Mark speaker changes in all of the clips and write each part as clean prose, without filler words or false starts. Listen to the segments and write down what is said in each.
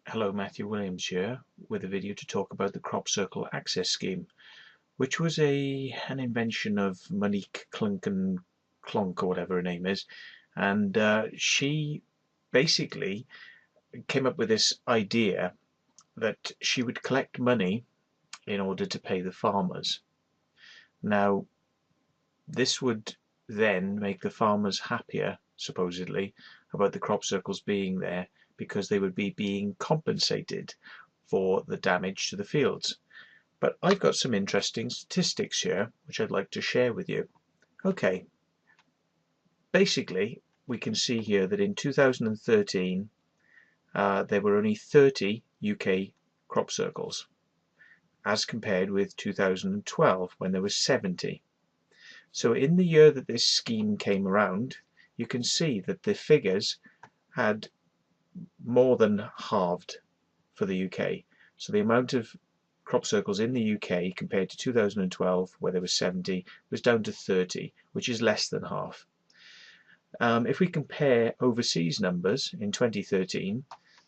Speaker 1: Hello, Matthew Williams here with a video to talk about the Crop Circle Access Scheme, which was an invention of Monique Clunk and Clonk, or whatever her name is, and she basically came up with this idea that she would collect money in order to pay the farmers. Now, this would then make the farmers happier, supposedly, about the crop circles being there, because they would be being compensated for the damage to the fields. But I've got some interesting statistics here which I'd like to share with you. Okay, basically we can see here that in 2013 there were only 30 UK crop circles, as compared with 2012 when there were 70. So in the year that this scheme came around, you can see that the figures had more than halved for the UK. So the amount of crop circles in the UK compared to 2012, where there was 70, was down to 30, which is less than half. If we compare overseas numbers, in 2013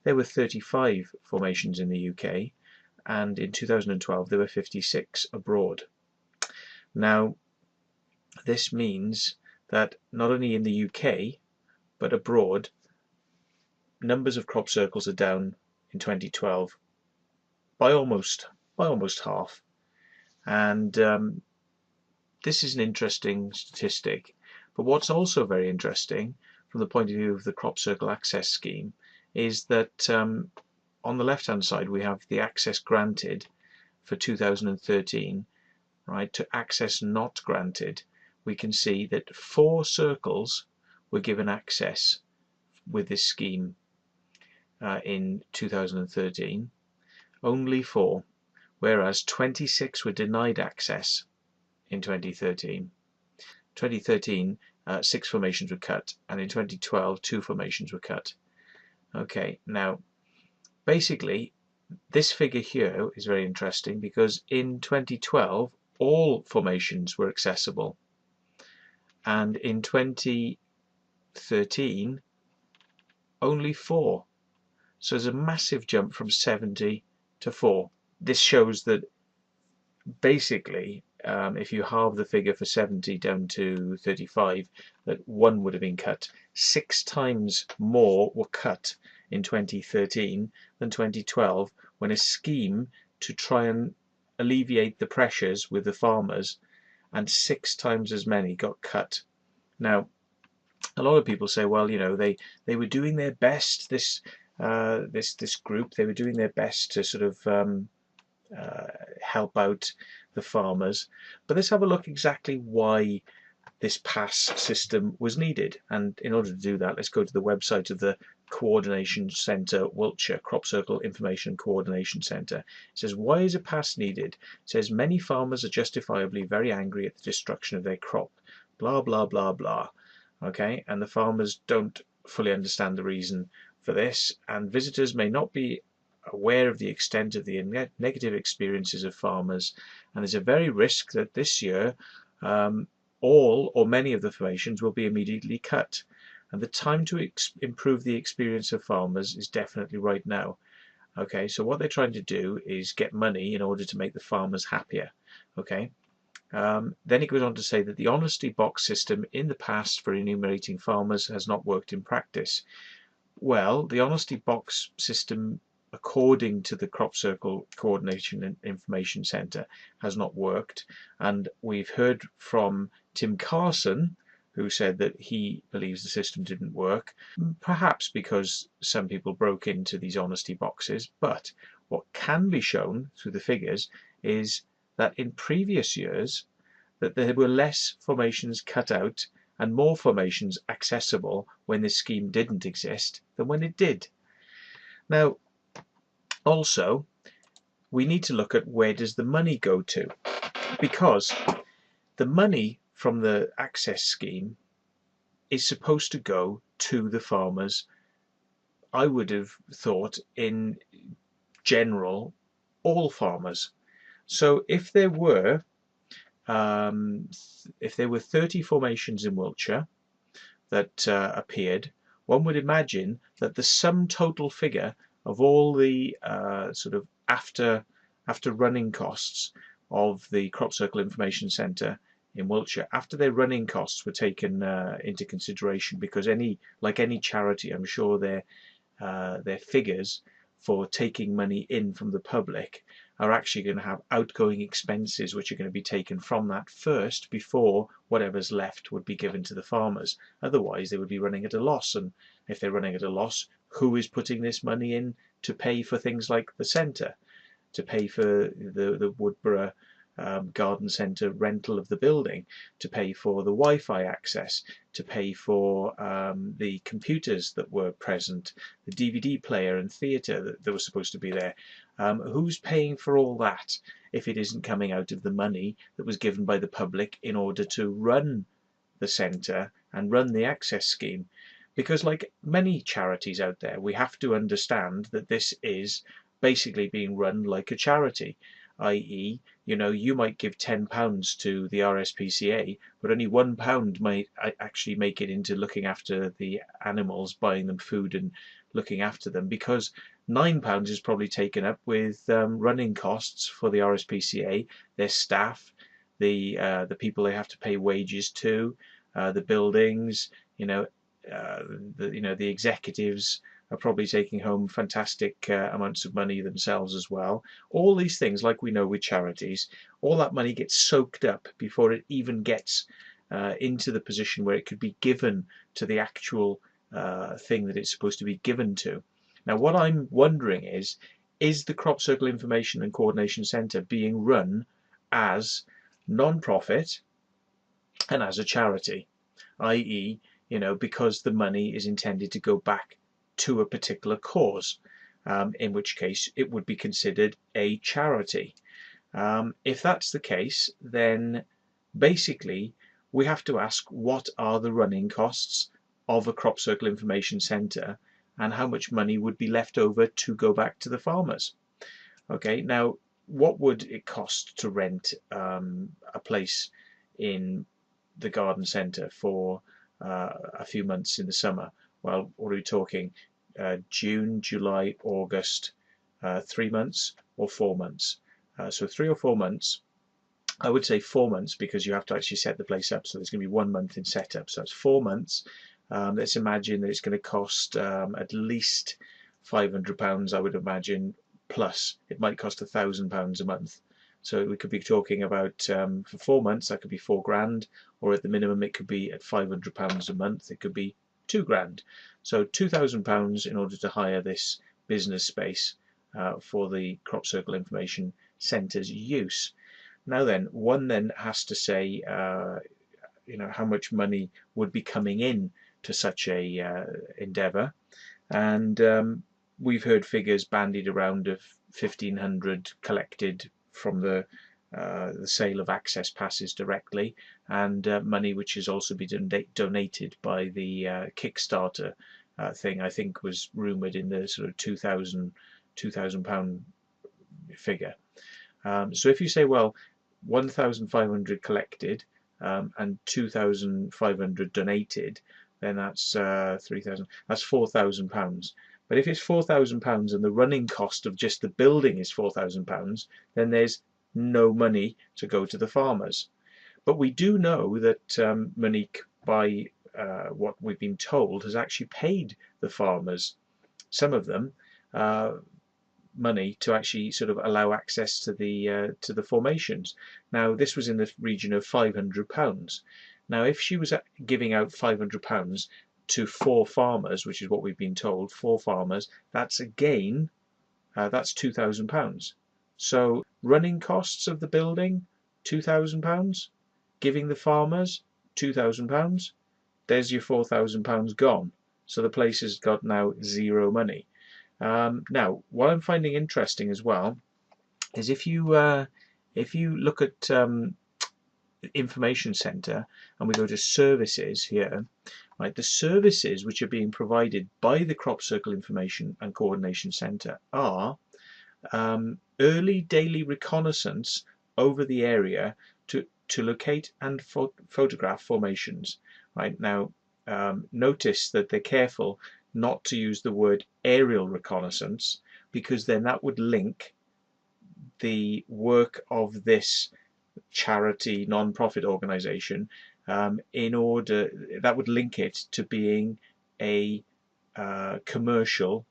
Speaker 1: there were 35 formations in the UK, and in 2012 there were 56 abroad. Now this means that not only in the UK but abroad, numbers of crop circles are down in 2012 by almost half. And this is an interesting statistic. But what's also very interesting from the point of view of the Crop Circle Access Scheme is that on the left hand side we have the access granted for 2013, right, to access not granted. We can see that 4 circles were given access with this scheme in 2013, only 4, whereas 26 were denied access in 2013. 2013, 6 formations were cut, and in 2012 2 formations were cut. Okay, now basically this figure here is very interesting because in 2012 all formations were accessible, and in 2013 only 4. So there's a massive jump from 70 to 4. This shows that basically if you halve the figure for 70 down to 35, that 1 would have been cut. 6 times more were cut in 2013 than 2012, when a scheme to try and alleviate the pressures with the farmers, and 6 times as many got cut. Now a lot of people say, well, you know, they were doing their best, this group, they were doing their best to sort of help out the farmers. But let's have a look exactly why this pass system was needed. And in order to do that, let's go to the website of the Coordination Centre, Wiltshire Crop Circle Information Coordination Centre. It says, why is a pass needed? It says, many farmers are justifiably very angry at the destruction of their crop. Blah, blah, blah, blah. Okay, and the farmers don't fully understand the reason for this, and visitors may not be aware of the extent of the negative experiences of farmers, and there's a very risk that this year all or many of the formations will be immediately cut, and the time to improve the experience of farmers is definitely right now. Okay, so what they're trying to do is get money in order to make the farmers happier. Okay, then it goes on to say that the honesty box system in the past for enumerating farmers has not worked in practice. Well, the honesty box system, according to the Crop Circle Coordination and Information Centre, has not worked, and we've heard from Tim Carson, who said that he believes the system didn't work, perhaps because some people broke into these honesty boxes. But what can be shown through the figures is that in previous years that there were less formations cut out and more formations accessible when this scheme didn't exist than when it did. Now also we need to look at where does the money go to, because the money from the access scheme is supposed to go to the farmers. I would have thought in general all farmers. So if there were 30 formations in Wiltshire that appeared, one would imagine that the sum total figure of all the sort of after running costs of the Crop Circle Information Centre in Wiltshire, after their running costs were taken into consideration, because like any charity, I'm sure their figures for taking money in from the public are actually going to have outgoing expenses which are going to be taken from that first before whatever's left would be given to the farmers. Otherwise they would be running at a loss, and if they're running at a loss, who is putting this money in to pay for things like the centre, to pay for the Woodborough garden centre rental of the building, to pay for the Wi-Fi access, to pay for the computers that were present, the DVD player and theatre that was supposed to be there. Who's paying for all that if it isn't coming out of the money that was given by the public in order to run the centre and run the access scheme? Because like many charities out there, we have to understand that this is basically being run like a charity, i.e., you might give £10 to the RSPCA, but only £1 might actually make it into looking after the animals, buying them food and looking after them, because £9 is probably taken up with running costs for the RSPCA, their staff, the people they have to pay wages to, the buildings, the executives are probably taking home fantastic amounts of money themselves as well. All these things, like we know with charities, all that money gets soaked up before it even gets into the position where it could be given to the actual thing that it's supposed to be given to. Now, what I'm wondering is the Crop Circle Information and Coordination Centre being run as non-profit and as a charity, i.e., because the money is intended to go back to a particular cause, in which case it would be considered a charity. If that's the case, then basically we have to ask, what are the running costs of a Crop Circle Information Centre, and how much money would be left over to go back to the farmers? Okay, now what would it cost to rent a place in the garden centre for a few months in the summer? Well, what are we talking? June, July, August, 3 months or 4 months? So 3 or 4 months. I would say 4 months, because you have to actually set the place up, so there's going to be 1 month in setup, so it's 4 months. Let's imagine that it's going to cost at least £500, I would imagine, plus it might cost £1,000 a month. So we could be talking about, for 4 months, that could be £4,000, or at the minimum it could be at £500 a month, it could be £2,000. So £2,000 in order to hire this business space for the Crop Circle Information Centre's use. Now then, one then has to say, how much money would be coming in to such a endeavour, and we've heard figures bandied around of 1,500 collected from the sale of access passes directly, and money which has also been donated by the Kickstarter thing. I think was rumoured in the sort of £2,000 figure. So if you say, well, 1,500 collected and 2,500 donated, then that's 3,000. That's £4,000. But if it's £4,000 and the running cost of just the building is £4,000, then there's no money to go to the farmers. But we do know that Monique, by what we've been told, has actually paid the farmers, some of them, money to actually sort of allow access to the formations. Now this was in the region of £500. Now if she was giving out £500 to 4 farmers, which is what we've been told, 4 farmers, that's again that's £2,000. So running costs of the building, £2,000, giving the farmers £2,000, there's your £4,000 gone. So the place has got now zero money. Now, what I'm finding interesting as well is if you look at Information Centre and we go to Services here, right, the services which are being provided by the Crop Circle Information and Coordination Centre are early daily reconnaissance over the area to locate and photograph formations. Right now, notice that they're careful not to use the word aerial reconnaissance, because then that would link the work of this charity non-profit organization that would link it to being a commercial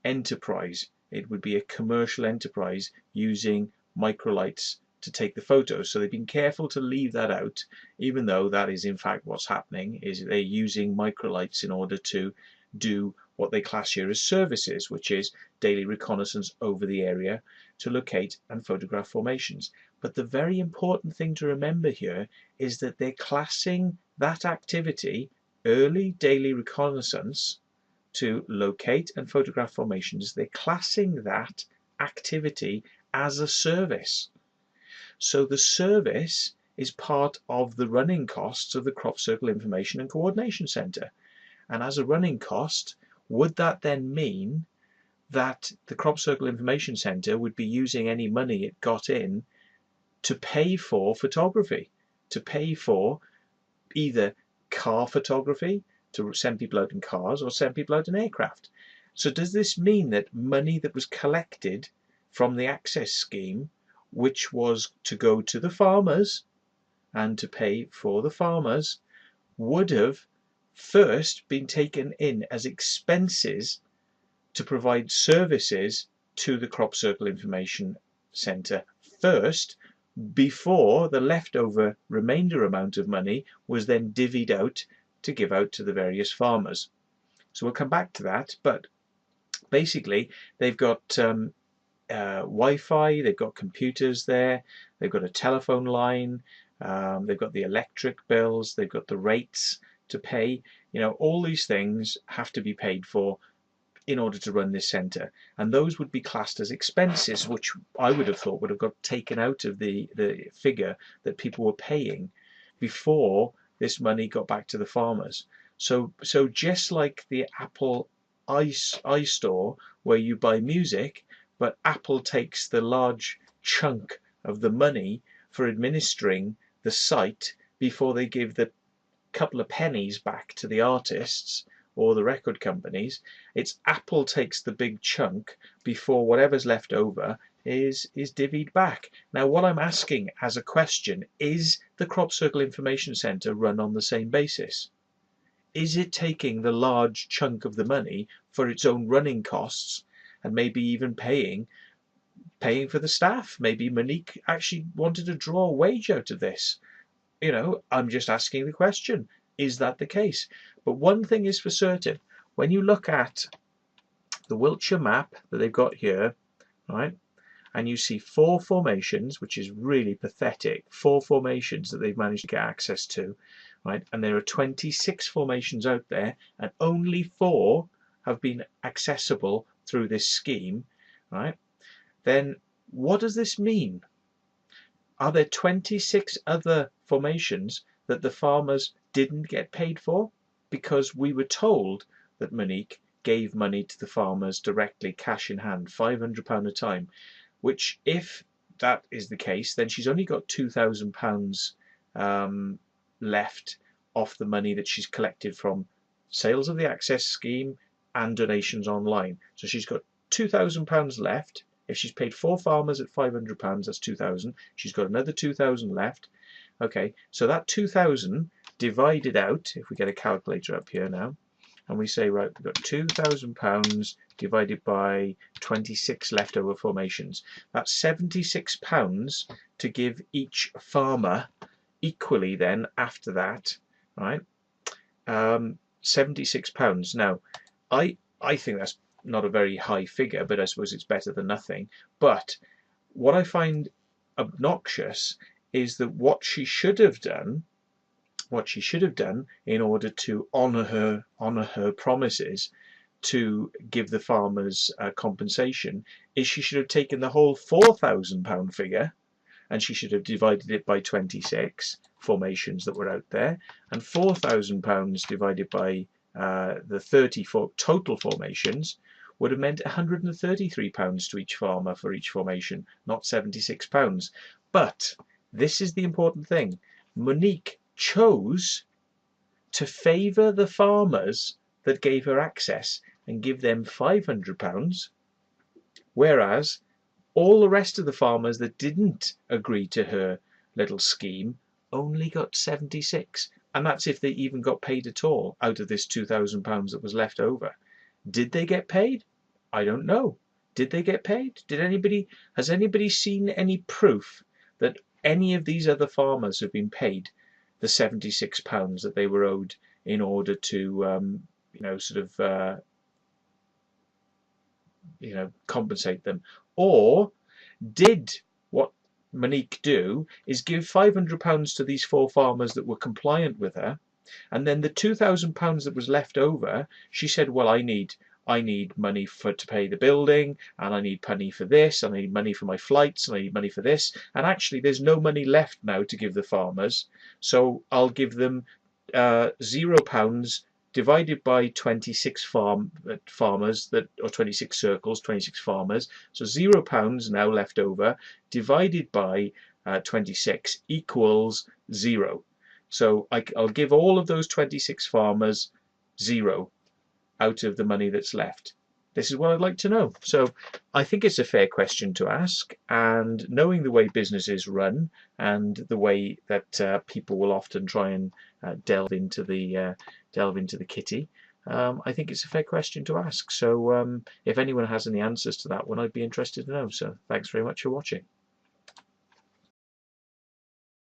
Speaker 1: enterprise. It would be a commercial enterprise using microlights to take the photos. So they've been careful to leave that out, even though that is in fact what's happening, is they're using microlights in order to do what they class here as services, which is daily reconnaissance over the area to locate and photograph formations. But the very important thing to remember here is that they're classing that activity, early daily reconnaissance to locate and photograph formations, they're classing that activity as a service. So the service is part of the running costs of the Crop Circle Information and Coordination Centre. And as a running cost, would that then mean that the Crop Circle Information Centre would be using any money it got in to pay for photography, to pay for either car photography, to send people out in cars, or send people out in aircraft? So does this mean that money that was collected from the access scheme, which was to go to the farmers and to pay for the farmers, would have first been taken in as expenses to provide services to the Crop Circle Information Centre first, before the leftover remainder amount of money was then divvied out to give out to the various farmers? So we'll come back to that, but basically they've got Wi-Fi, they've got computers there, they've got a telephone line, they've got the electric bills, they've got the rates to pay. You know, all these things have to be paid for in order to run this centre, and those would be classed as expenses, which I would have thought would have got taken out of the figure that people were paying before this money got back to the farmers. So just like the Apple iStore, where you buy music, but Apple takes the large chunk of the money for administering the site before they give the couple of pennies back to the artists or the record companies. It's Apple takes the big chunk before whatever's left over is divvied back. Now, what I'm asking as a question is the Crop Circle Information Centre run on the same basis? Is it taking the large chunk of the money for its own running costs and maybe even paying for the staff? Maybe Monique actually wanted to draw a wage out of this. You know, I'm just asking the question. Is that the case? But one thing is for certain. When you look at the Wiltshire map that they've got here, right, and you see 4 formations, which is really pathetic, 4 formations that they've managed to get access to, right, and there are 26 formations out there, and only 4 have been accessible through this scheme, right, then what does this mean? Are there 26 other formations that the farmers didn't get paid for? Because we were told that Monique gave money to the farmers directly, cash in hand, £500 a time, which, if that is the case, then she's only got £2,000 left off the money that she's collected from sales of the access scheme and donations online. So she's got £2,000 left. If she's paid 4 farmers at £500, that's 2,000. She's got another 2,000 left. Okay, so that 2,000 divided out, if we get a calculator up here now, and we say, right, we've got £2,000 divided by 26 leftover formations. That's £76 to give each farmer equally then after that, right? £76. Now, I think that's not a very high figure, but I suppose it's better than nothing. But what I find obnoxious is that what she should have done in order to honour her promises to give the farmers compensation is she should have taken the whole £4,000 figure, and she should have divided it by 26 formations that were out there, and £4,000 divided by the 34 total formations would have meant £133 to each farmer for each formation, not £76. But this is the important thing. Monique chose to favour the farmers that gave her access and give them £500, whereas all the rest of the farmers that didn't agree to her little scheme only got 76, and that's if they even got paid at all out of this £2,000 that was left over. Did they get paid? I don't know. Did they get paid? Has anybody seen any proof that any of these other farmers have been paid the £76 that they were owed in order to compensate them? Or did what Monique do is give £500 to these 4 farmers that were compliant with her, and then the £2,000 that was left over, she said, well, I need money to pay the building, and I need money for this, and I need money for my flights, and I need money for this, and actually there's no money left now to give the farmers, so I'll give them £0 divided by 26 farmers, or 26 circles, 26 farmers, so £0 now left over divided by 26 equals 0. So I'll give all of those 26 farmers 0 out of the money that's left. This is what I'd like to know. So I think it's a fair question to ask, and knowing the way businesses run and the way that people will often try and delve into the kitty, I think it's a fair question to ask. So if anyone has any answers to that one, I'd be interested to know. So thanks very much for watching.